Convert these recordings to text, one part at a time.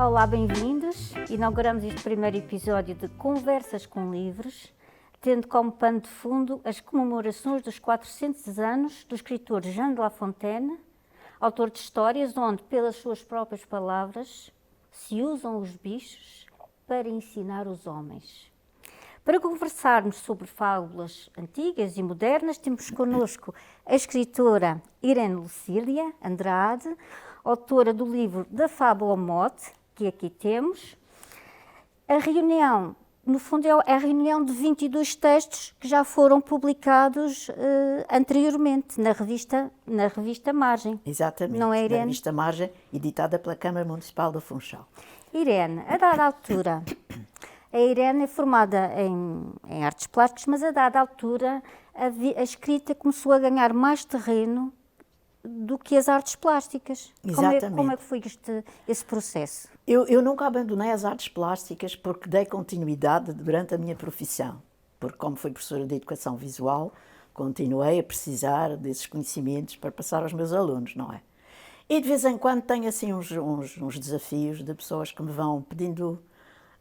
Olá, bem-vindos. Inauguramos este primeiro episódio de Conversas com Livros, tendo como pano de fundo as comemorações dos 400 anos do escritor Jean de La Fontaine, autor de histórias onde, pelas suas próprias palavras, se usam os bichos para ensinar os homens. Para conversarmos sobre fábulas antigas e modernas, temos connosco a escritora Irene Lucília Andrade, autora do livro Da Fábula ao Mote, que aqui temos. A reunião, no fundo, é a reunião de 22 textos que já foram publicados anteriormente na revista Margem. Exatamente, não é, Irene? Na revista Margem, editada pela Câmara Municipal do Funchal. Irene, a dada altura, a Irene é formada em artes plásticas, mas a dada altura a escrita começou a ganhar mais terreno do que as artes plásticas. Exatamente. Como é que foi esse processo? Eu nunca abandonei as artes plásticas porque dei continuidade durante a minha profissão. Porque como fui professora de Educação Visual, continuei a precisar desses conhecimentos para passar aos meus alunos, não é? E de vez em quando tenho assim uns desafios de pessoas que me vão pedindo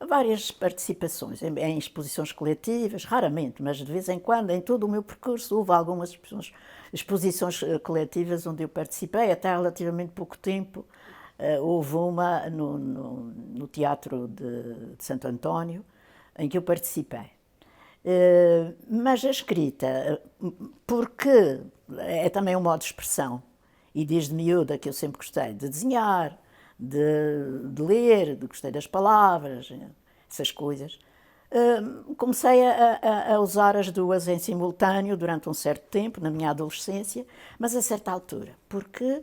várias participações em exposições coletivas, raramente, mas de vez em quando, em todo o meu percurso, houve algumas exposições coletivas onde eu participei, até há relativamente pouco tempo. Houve uma no Teatro de Santo António, em que eu participei. Mas a escrita, porque é também um modo de expressão, e desde miúda que eu sempre gostei de desenhar, de ler, gostei das palavras, essas coisas. Comecei a usar as duas em simultâneo durante um certo tempo, na minha adolescência, mas a certa altura, porque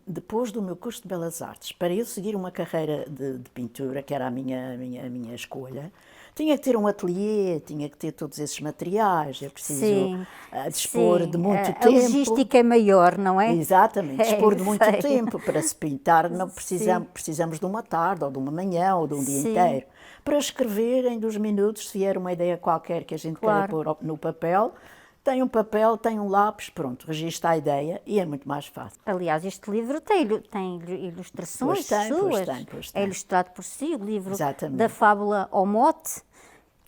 depois do meu curso de Belas Artes, para eu seguir uma carreira de pintura, que era a minha escolha, tinha que ter um ateliê, tinha que ter todos esses materiais, eu preciso dispor de muito tempo. A logística é maior, não é? Exatamente, dispor de muito tempo para se pintar, não precisamos de uma tarde, ou de uma manhã, ou de um dia inteiro. Para escrever em 2 minutos, se vier uma ideia qualquer que a gente queira pôr no papel, tem um papel, tem um lápis, pronto, registra a ideia e é muito mais fácil. Aliás, este livro tem ilustrações suas. Pois tem. É ilustrado por si, o livro Exatamente. Da Fábula ao Mote,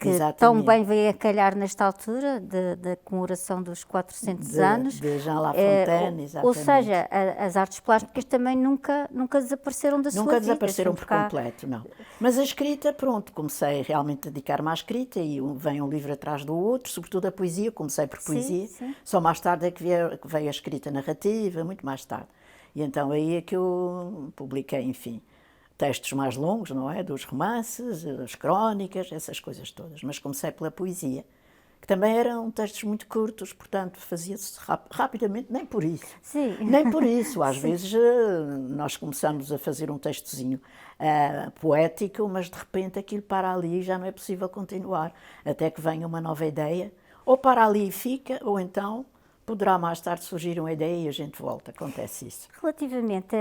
que tão bem veio a calhar nesta altura da comemoração dos 400 anos. De Jean La Fontaine, exatamente. Ou seja, as artes plásticas também nunca desapareceram da sua vida. Nunca desapareceram por completo, não. Mas a escrita, pronto, comecei realmente a dedicar-me à escrita e vem um livro atrás do outro, sobretudo a poesia, comecei por poesia. Sim. Só mais tarde é que veio a escrita narrativa, muito mais tarde. E então aí é que eu publiquei, enfim, textos mais longos, não é? Dos romances, as crónicas, essas coisas todas. Mas comecei pela poesia, que também eram textos muito curtos, portanto fazia-se rapidamente, nem por isso. Sim. Nem por isso. Às vezes nós começamos a fazer um textozinho poético, mas de repente aquilo para ali e já não é possível continuar, até que venha uma nova ideia, ou para ali e fica, ou então poderá mais tarde surgir uma ideia e a gente volta. Acontece isso. Relativamente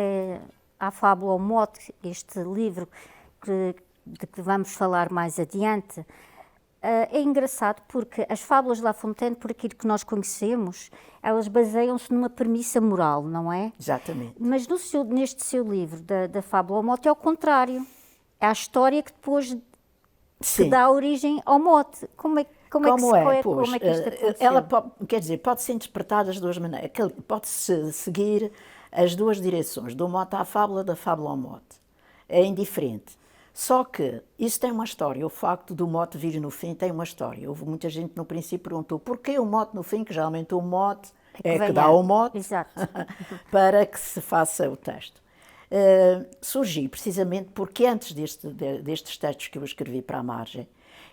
à Fábula ao Mote, este livro de que vamos falar mais adiante, é engraçado porque as fábulas de La Fontaine, por aquilo que nós conhecemos, elas baseiam-se numa premissa moral, não é? Exatamente. Mas neste seu livro, da Fábula ao Mote, é o contrário. É a história que depois que dá origem ao mote. Como é que isto aconteceu? Ela pode ser interpretada das duas maneiras. Pode-se seguir as duas direções, do mote à fábula, da fábula ao mote. É indiferente. Só que isso tem uma história. O facto do mote vir no fim tem uma história. Houve muita gente no princípio perguntou porquê o mote no fim, que geralmente o mote é que dá o mote. Exato. Para que se faça o texto. Surgi precisamente porque antes destes textos que eu escrevi para a Margem,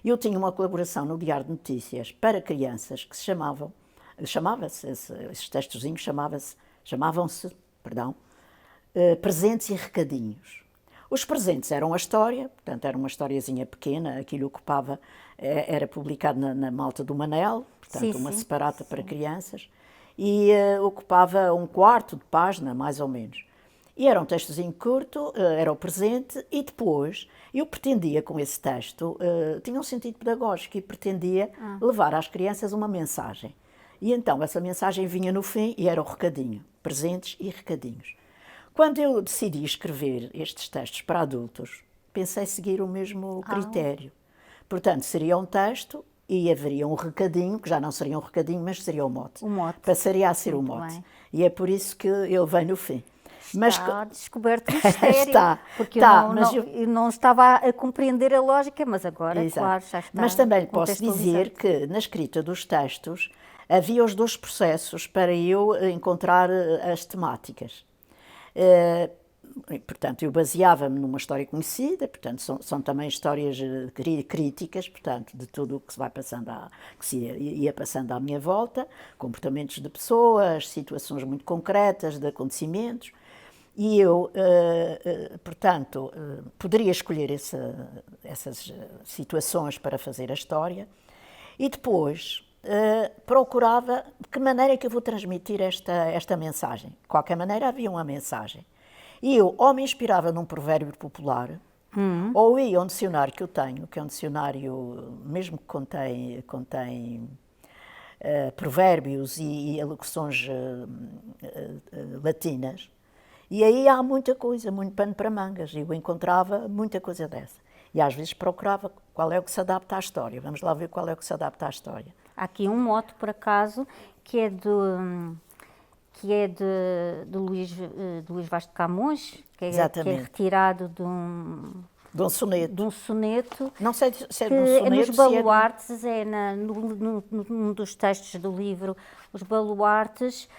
eu tinha uma colaboração no Diário de Notícias para crianças que esses textozinhos chamavam-se Presentes e Recadinhos. Os presentes eram a história, portanto era uma historiazinha pequena, aquilo ocupava, era publicado na Malta do Manel, portanto uma separata para crianças, e ocupava 1/4 de página, mais ou menos. E era um textozinho curto, era o presente, e depois eu pretendia com esse texto, tinha um sentido pedagógico e pretendia levar às crianças uma mensagem. E então essa mensagem vinha no fim e era o recadinho, presentes e recadinhos. Quando eu decidi escrever estes textos para adultos, pensei seguir o mesmo critério. Portanto, seria um texto e haveria um recadinho, que já não seria um recadinho, mas seria um mote. O mote. Passaria a ser Muito um mote. bem. E é por isso que ele vem no fim. Mas Está descoberto o mistério, Está, porque está, eu não estava a compreender a lógica, mas agora, Exato. claro, já está Mas também lhe posso contextualizado. dizer que na escrita dos textos havia os dois processos para eu encontrar as temáticas. Portanto, eu baseava-me numa história conhecida, portanto, são também histórias críticas, portanto, de tudo o que se vai passando, que se ia passando à minha volta, comportamentos de pessoas, situações muito concretas, de acontecimentos. E eu, portanto, poderia escolher essas situações para fazer a história e depois procurava de que maneira é que eu vou transmitir esta mensagem. De qualquer maneira, havia uma mensagem. E eu ou me inspirava num provérbio popular, ou ia a um dicionário que eu tenho, que é um dicionário mesmo que contém provérbios e alocuções latinas, e aí há muita coisa, muito pano para mangas. Eu encontrava muita coisa dessa. E às vezes procurava qual é o que se adapta à história. Vamos lá ver qual é o que se adapta à história. Há aqui um mote, por acaso, que é de Luís Vaz de Camões, que é retirado de um soneto. De um soneto. Não sei se é que de um soneto. Nos Baluartes, num dos textos do livro, Os Baluartes,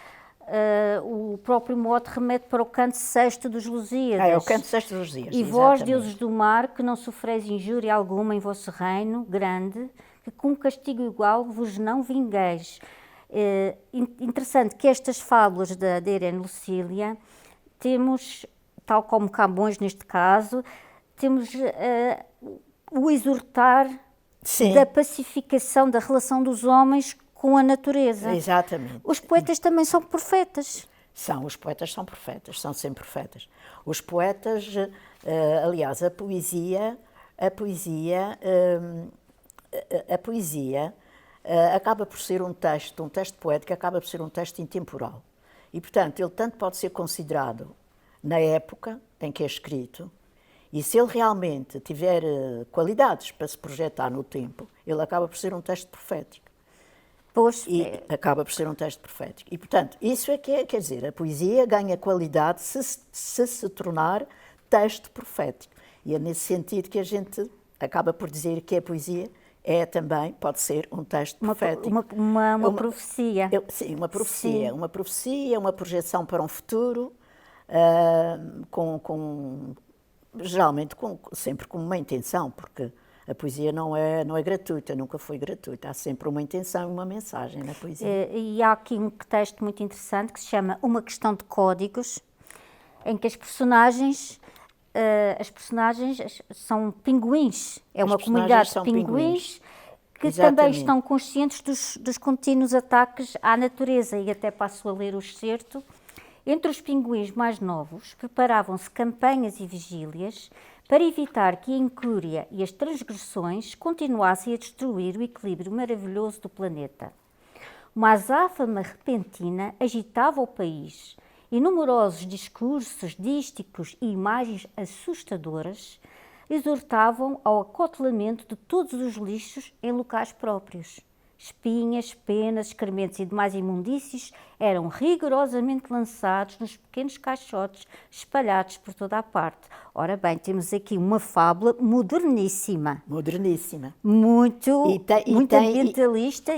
o próprio mote remete para o canto sexto dos Lusíadas. É o canto sexto dos Lusíadas. E vós, deuses do mar, que não sofreis injúria alguma em vosso reino grande, que com castigo igual vos não vingueis. Interessante que estas fábulas da Irene Lucília temos, tal como Camões neste caso, temos o exortar da pacificação da relação dos homens com a natureza. Exatamente. Os poetas também são profetas. Os poetas são profetas, são sempre profetas. Os poetas, aliás, a poesia acaba por ser um texto poético acaba por ser um texto intemporal. E, portanto, ele tanto pode ser considerado na época em que é escrito, e se ele realmente tiver qualidades para se projetar no tempo, ele acaba por ser um texto profético. Acaba por ser um texto profético. E, portanto, isso é que é, quer dizer, a poesia ganha qualidade se tornar texto profético. E é nesse sentido que a gente acaba por dizer que a poesia também pode ser um texto profético. Uma profecia. Sim, uma profecia. Sim. Uma profecia, uma projeção para um futuro, geralmente sempre com uma intenção, porque a poesia não é gratuita, nunca foi gratuita. Há sempre uma intenção e uma mensagem na poesia. E há aqui um texto muito interessante que se chama Uma Questão de Códigos, em que as personagens são pinguins. É uma comunidade de pinguins que também estão conscientes dos contínuos ataques à natureza. E até passo a ler o excerto. Entre os pinguins mais novos, preparavam-se campanhas e vigílias para evitar que a incúria e as transgressões continuassem a destruir o equilíbrio maravilhoso do planeta. Uma azáfama repentina agitava o país e numerosos discursos dísticos e imagens assustadoras exortavam ao acotelamento de todos os lixos em locais próprios. Espinhas, penas, excrementos e demais imundícies eram rigorosamente lançados nos pequenos caixotes espalhados por toda a parte. Ora bem, temos aqui uma fábula moderníssima. Moderníssima. Muito ambientalista.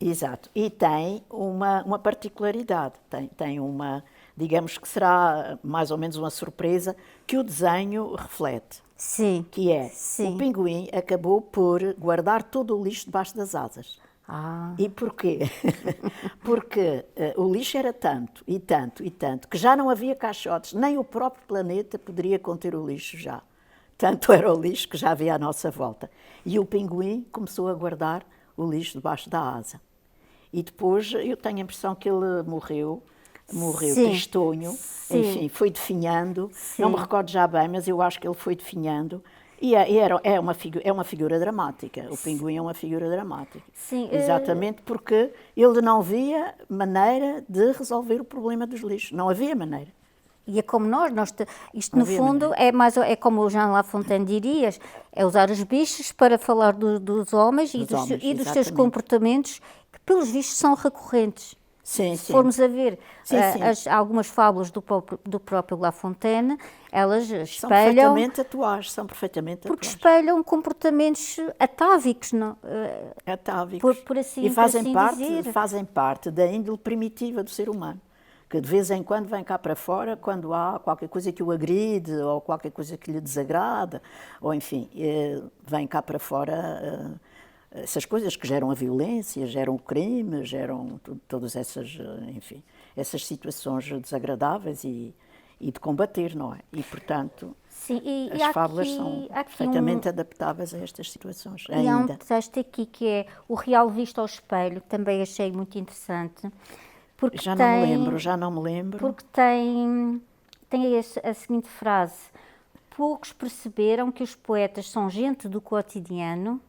Exato. E tem uma particularidade. Tem uma, digamos que será mais ou menos uma surpresa que o desenho reflete. Sim. Que é, sim. O pinguim acabou por guardar todo o lixo debaixo das asas. E porquê? Porque o lixo era tanto, e tanto, e tanto, que já não havia caixotes, nem o próprio planeta poderia conter o lixo já. Tanto era o lixo que já havia à nossa volta. E o pinguim começou a guardar o lixo debaixo da asa. E depois eu tenho a impressão que ele morreu tristonho, enfim, foi definhando. Sim. Não me recordo já bem, mas eu acho que ele foi definhando. E é uma figura dramática. O pinguim é uma figura dramática. Sim, exatamente porque ele não via maneira de resolver o problema dos lixos. Não havia maneira. E é como isto no fundo é como o Jean Lafontaine diria, é usar os bichos para falar dos homens e dos seus comportamentos, que pelos vistos são recorrentes. Sim, Se formos a ver algumas fábulas do próprio La Fontaine, elas espelham... São perfeitamente atuais. Porque espelham comportamentos atávicos, não? Atávicos. Por assim, e fazem dizer. Fazem parte da índole primitiva do ser humano, que de vez em quando vem cá para fora, quando há qualquer coisa que o agride, ou qualquer coisa que lhe desagrada, ou enfim, vem cá para fora... essas coisas que geram a violência, geram o crime, geram todas essas, enfim, essas situações desagradáveis e de combater, não é? E, portanto, sim, as fábulas são perfeitamente adaptáveis a estas situações, ainda. E há um texto aqui que é O Real Visto ao Espelho, que também achei muito interessante. Porque já não me lembro. Porque tem a seguinte frase: poucos perceberam que os poetas são gente do cotidiano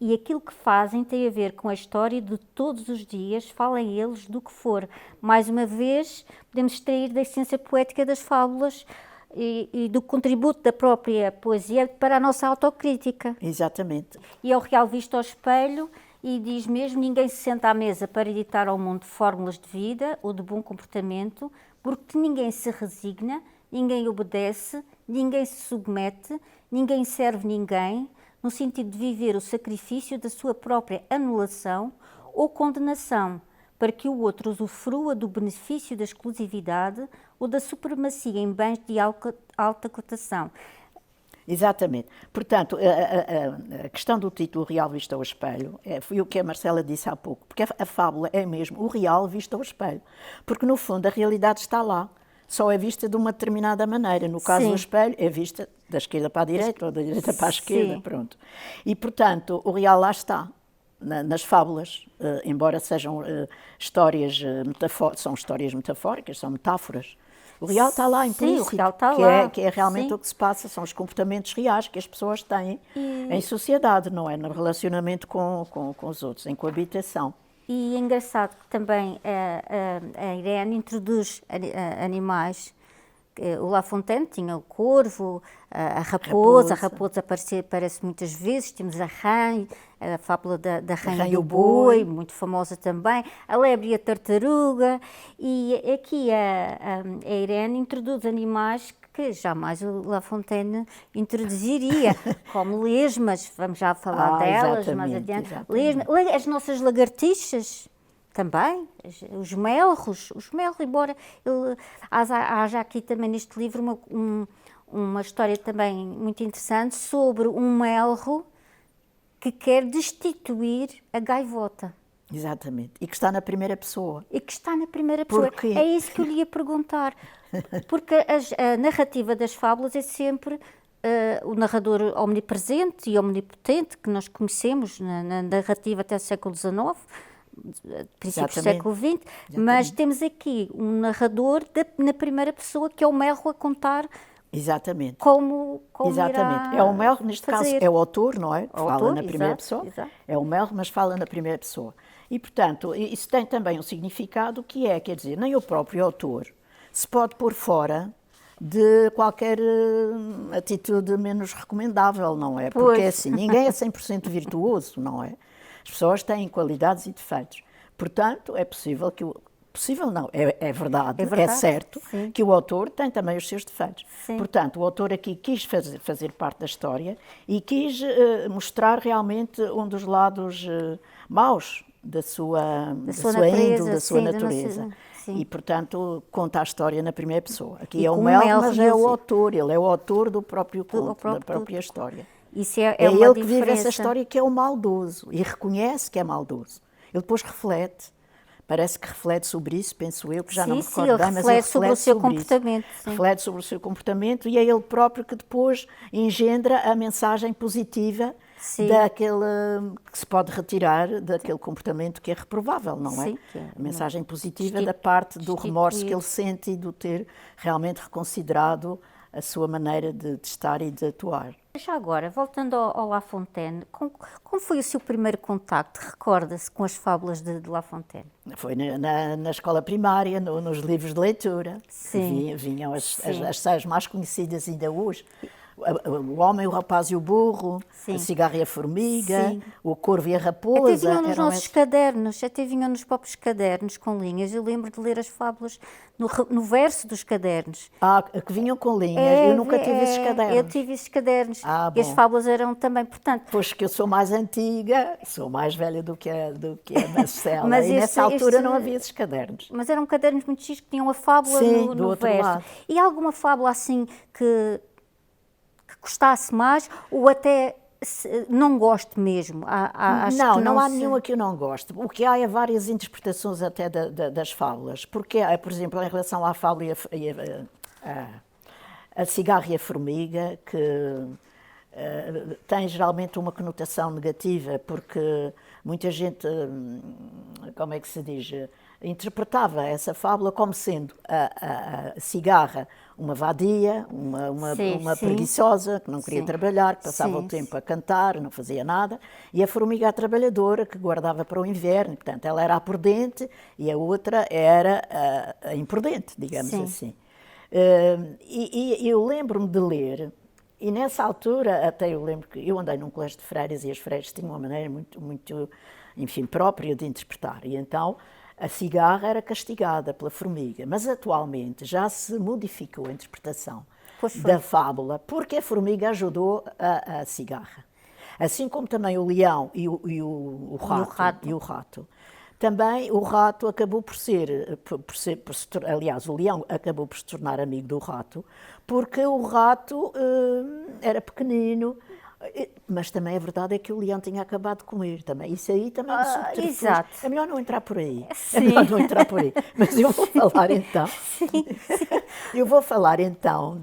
e aquilo que fazem tem a ver com a história de todos os dias, falem eles do que for. Mais uma vez, podemos extrair da essência poética das fábulas e do contributo da própria poesia para a nossa autocrítica. Exatamente. E é o Real Visto ao Espelho, e diz mesmo: ninguém se senta à mesa para editar ao mundo fórmulas de vida ou de bom comportamento, porque ninguém se resigna, ninguém obedece, ninguém se submete, ninguém serve ninguém, no sentido de viver o sacrifício da sua própria anulação ou condenação, para que o outro usufrua do benefício da exclusividade ou da supremacia em bens de alta cotação. Exatamente. Portanto, a questão do título Real Visto ao Espelho foi o que a Marcela disse há pouco, porque a fábula é mesmo o real visto ao espelho, porque no fundo a realidade está lá, só é vista de uma determinada maneira. No caso do espelho, é vista da esquerda para a direita ou da direita para a esquerda, pronto. E, portanto, o real lá está, nas fábulas, embora sejam histórias metafóricas, são metáforas. O real está lá implícito, o real está lá. Que é realmente o que se passa, são os comportamentos reais que as pessoas têm em sociedade, não é? No relacionamento com os outros, em coabitação. E é engraçado que também a Irene introduz animais. O La Fontaine tinha o corvo, a raposa aparece muitas vezes, temos a rã, a fábula da rã e o boi, muito famosa também, a lebre e a tartaruga, e aqui a Irene introduz animais que jamais o La Fontaine introduziria, como lesmas, vamos já falar delas mais adiante, as nossas lagartixas, também, os melros, embora há já aqui também neste livro uma história também muito interessante sobre um melro que quer destituir a gaivota. Exatamente, e que está na primeira pessoa. Porquê? É isso que eu lhe ia perguntar, porque a narrativa das fábulas é sempre o narrador omnipresente e omnipotente que nós conhecemos na narrativa até o século XIX, princípios do século XX, mas temos aqui um narrador na primeira pessoa, que é o melro a contar. Exatamente. Como Exatamente. É o melro, neste caso, é o autor, não é? Fala na primeira pessoa. Exato. É o melro, mas fala na primeira pessoa. E, portanto, isso tem também um significado que é, quer dizer, nem o próprio autor se pode pôr fora de qualquer atitude menos recomendável, não é? Porque assim, ninguém é 100% virtuoso, não é? As pessoas têm qualidades e defeitos. Portanto, é possível que é verdade, é certo, sim, que o autor tem também os seus defeitos. Sim. Portanto, o autor aqui quis fazer parte da história e quis mostrar realmente um dos lados maus da sua índole, da sua natureza. E, portanto, conta a história na primeira pessoa. Aqui é o Mel, mas é o autor, ele é o autor do próprio conto, da própria história. Isso é ele que vive essa história, que é o maldoso, e reconhece que é maldoso. Ele depois reflete, parece que reflete sobre isso, penso eu, que já não me recordo bem, mas ele reflete sobre o seu comportamento. Reflete sobre o seu comportamento e é ele próprio que depois engendra a mensagem positiva daquele que se pode retirar daquele comportamento que é reprovável, não é? A mensagem positiva da parte do remorso que ele sente e do ter realmente reconsiderado a sua maneira de estar e de atuar. Já agora, voltando ao La Fontaine, como foi o seu primeiro contacto? Recorda-se com as fábulas de La Fontaine? Foi na escola primária, nos livros de leitura, Sim. que vinham Sim. as mais conhecidas ainda hoje. O Homem, o Rapaz e o Burro, Sim. a Cigarra e a Formiga, Sim. o Corvo e a Até Raposa. vinham nos nossos cadernos, até vinham nos próprios cadernos com linhas. Eu lembro de ler as fábulas no verso dos cadernos. Que vinham com linhas. Eu nunca tive esses cadernos. Eu tive esses cadernos. Ah, E as bom. fábulas eram também, portanto... Pois que eu sou mais antiga, sou mais velha do que a Marcela. Mas e nessa altura não havia esses cadernos. Mas eram cadernos muito giros que tinham a fábula Sim, do no outro verso. lado. E há alguma fábula assim que gostasse mais ou até não goste mesmo? Acho que Não há nenhuma que eu não goste. O que há é várias interpretações até das fábulas. Porque, por exemplo, em relação à fábula a Cigarra e a Formiga, que tem geralmente uma conotação negativa, porque muita gente, como é que se diz, interpretava essa fábula como sendo a cigarra uma vadia, uma Sim. preguiçosa, que não queria Sim. trabalhar, que passava Sim. o tempo a cantar, não fazia nada, e a formiga a trabalhadora, que guardava para o inverno. Portanto, ela era a prudente e a outra era a imprudente, digamos Sim. assim. E eu lembro-me de ler, e nessa altura, até eu lembro que eu andei num colégio de freiras e as freiras tinham uma maneira muito, enfim, própria de interpretar. E então a cigarra era castigada pela formiga, mas atualmente já se modificou a interpretação da fábula, porque a formiga ajudou a cigarra. Assim como também o leão e o rato. Também o rato acabou aliás, o leão acabou por se tornar amigo do rato, porque o rato era pequenino, mas também a verdade é que o leão tinha acabado de comer também. Isso aí também é subterfúgio. Exato. É melhor não entrar por aí. Sim. É melhor não entrar por aí. Mas eu vou falar então. Sim. Eu vou falar então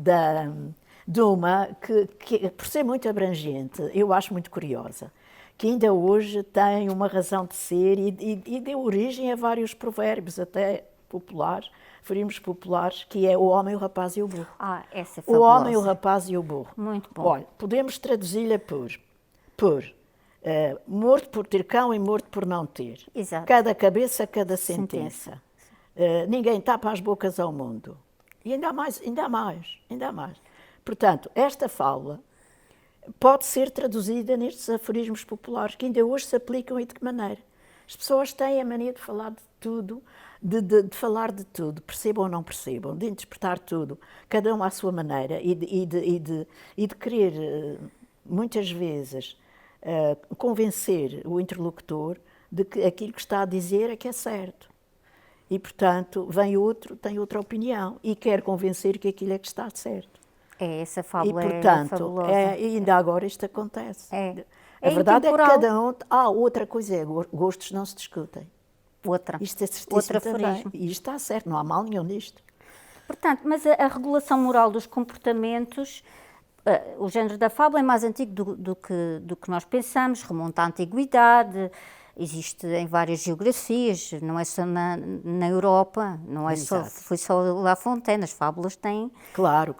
de uma que, por ser muito abrangente, eu acho muito curiosa, que ainda hoje tem uma razão de ser e deu origem a vários provérbios, até populares, referimos populares, que é o homem, o rapaz e o burro. Essa é O fabulosa. homem, o rapaz e o burro. Muito bom. Olha, podemos traduzi-la por morto por ter cão e morto por não ter. Exato. Cada cabeça, cada sentença. Ninguém tapa as bocas ao mundo. E ainda mais. Portanto, esta fábula pode ser traduzida nestes aforismos populares que ainda hoje se aplicam e de que maneira? As pessoas têm a mania de falar de tudo, de falar de tudo, percebam ou não percebam, de interpretar tudo, cada um à sua maneira e de querer, muitas vezes, convencer o interlocutor de que aquilo que está a dizer é que é certo. E, portanto, vem outro, tem outra opinião e quer convencer que aquilo é que está certo. Essa fábula E, portanto, é fabulosa. ainda agora isto acontece. A É verdade é que intemporal. cada um... outra coisa é, gostos não se discutem. Isto é certíssimo também. aforismo. E isto está certo, não há mal nenhum nisto. Portanto, mas a regulação moral dos comportamentos, o género da fábula é mais antigo do que nós pensamos, remonta à antiguidade, existe em várias geografias, não é só na Europa, não é só, foi só La Fontaine, as fábulas têm Claro.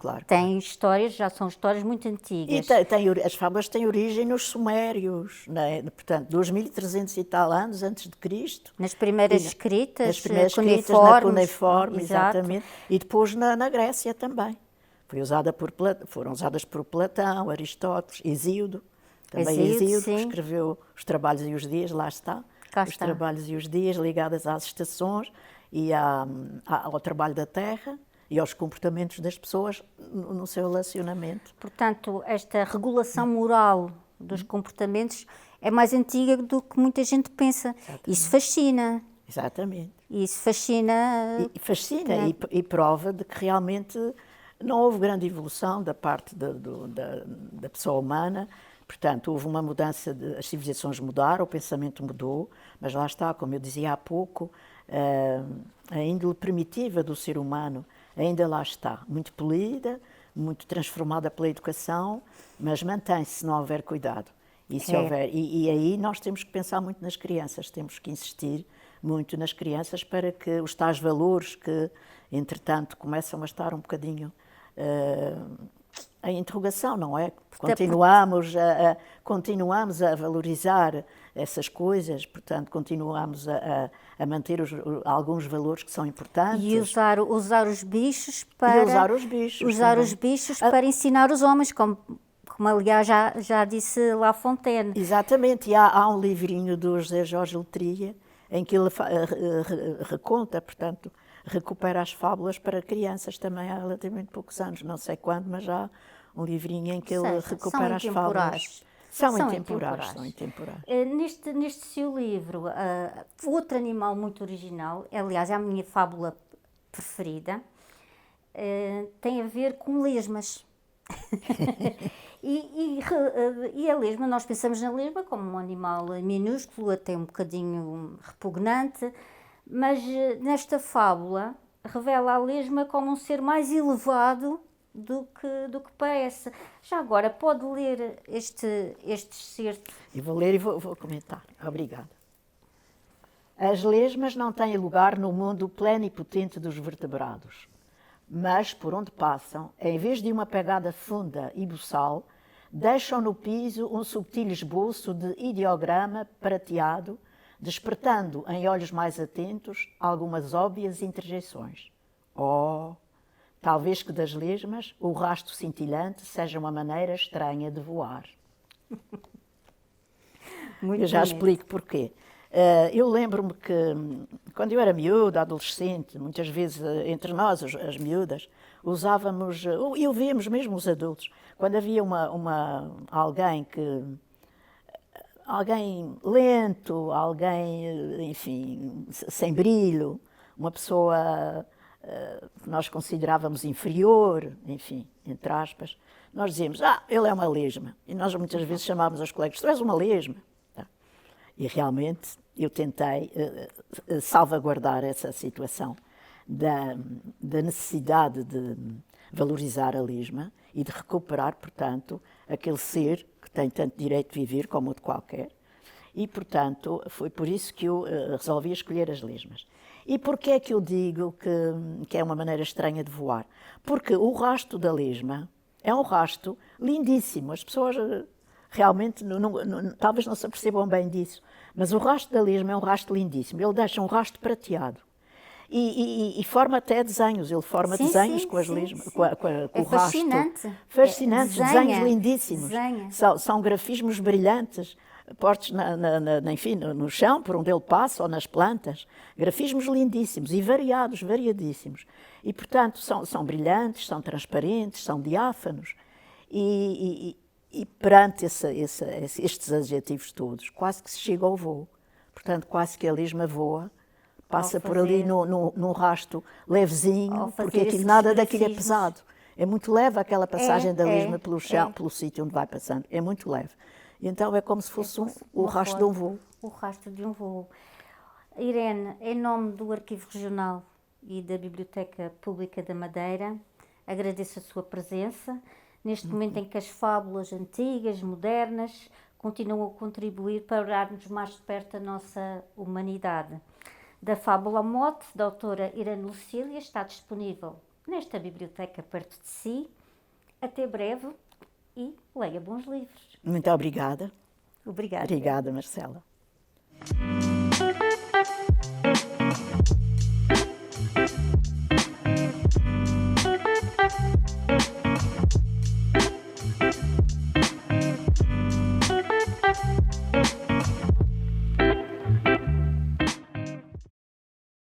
histórias, já são histórias muito antigas. E as fábulas têm origem nos sumérios, né? Portanto, 2300 e tal anos antes de Cristo. Nas primeiras escritas, Nas primeiras escritas, na cuneiforme, exatamente. E depois na Grécia também. Foram usadas por Platão, Aristóteles, Hesíodo. Também Hesíodo, que escreveu Os Trabalhos e os Dias, lá está. Os Trabalhos e os Dias ligados às estações e ao trabalho da terra e aos comportamentos das pessoas no seu relacionamento. Portanto, esta regulação moral dos comportamentos é mais antiga do que muita gente pensa. Exatamente. Isso fascina. Exatamente. Isso fascina. E prova de que realmente não houve grande evolução da parte da pessoa humana. Portanto, houve uma mudança, as civilizações mudaram, o pensamento mudou, mas lá está, como eu dizia há pouco, a índole primitiva do ser humano ainda lá está, muito polida, muito transformada pela educação, mas mantém-se se não houver cuidado. E aí nós temos que pensar muito nas crianças, temos que insistir muito nas crianças para que os tais valores que, entretanto, começam a estar um bocadinho a interrogação, não é? Portanto, Continuamos a valorizar essas coisas, portanto, continuamos a manter alguns valores que são importantes. E usar os bichos para... E usar os bichos usar também. os bichos para ensinar os homens, como aliás já disse La Fontaine. Exatamente, e há um livrinho do José Jorge Letria em que ele reconta, portanto, recupera as fábulas para crianças também há relativamente poucos anos, não sei quando, mas já há um livrinho em que ele recupera as fábulas. São intemporais. Neste seu livro, outro animal muito original, aliás, é a minha fábula preferida, tem a ver com lesmas. E a lesma, nós pensamos na lesma como um animal minúsculo, até um bocadinho repugnante, mas nesta fábula revela a lesma como um ser mais elevado do que parece. Já agora, pode ler este excerto? Eu vou ler e vou comentar. Obrigada. As lesmas não têm lugar no mundo plenipotente dos vertebrados, mas por onde passam, em vez de uma pegada funda e buçal, deixam no piso um subtil esboço de ideograma prateado, despertando em olhos mais atentos algumas óbvias interjeições. Oh, talvez que das lesmas o rasto cintilante seja uma maneira estranha de voar. Eu já explico porquê. Eu lembro-me que, quando eu era miúda, adolescente, muitas vezes entre nós, as miúdas, usávamos, e ouvíamos mesmo os adultos, quando havia alguém lento, alguém, enfim, sem brilho, uma pessoa que nós considerávamos inferior, enfim, entre aspas, nós dizíamos, ele é uma lesma. E nós muitas vezes chamávamos aos colegas, tu és uma lesma. E realmente eu tentei salvaguardar essa situação da necessidade de valorizar a lesma e de recuperar, portanto, aquele ser que tem tanto direito de viver como outro qualquer. E, portanto, foi por isso que eu resolvi escolher as lesmas. E porquê é que eu digo que é uma maneira estranha de voar? Porque o rasto da lesma é um rasto lindíssimo. As pessoas realmente talvez não se apercebam bem disso, mas o rasto da lesma é um rasto lindíssimo. Ele deixa um rasto prateado. E forma até desenhos, ele forma desenhos com as lesmas, com o rasto. Fascinante. Fascinantes, desenhos lindíssimos. Desenha. São grafismos brilhantes, postos enfim, no chão, por onde ele passa, ou nas plantas. Grafismos lindíssimos e variadíssimos. E, portanto, são brilhantes, são transparentes, são diáfanos. E perante estes adjetivos todos, quase que se chega ao voo. Portanto, quase que a lesma voa, passa por ali num rasto levezinho, porque nada daquilo é pesado. É muito leve aquela passagem da lesma pelo chão, pelo sítio onde vai passando. É muito leve. E então é como se fosse o rasto de um voo. O rasto de um voo. Irene, em nome do Arquivo Regional e da Biblioteca Pública da Madeira, agradeço a sua presença. Neste momento em que as fábulas antigas, modernas, continuam a contribuir para darmos mais de perto a nossa humanidade. Da Fábula Mote, da autora Irene Lucília, está disponível nesta biblioteca perto de si. Até breve e leia bons livros. Muito obrigada. Obrigada. Obrigada, Marcela.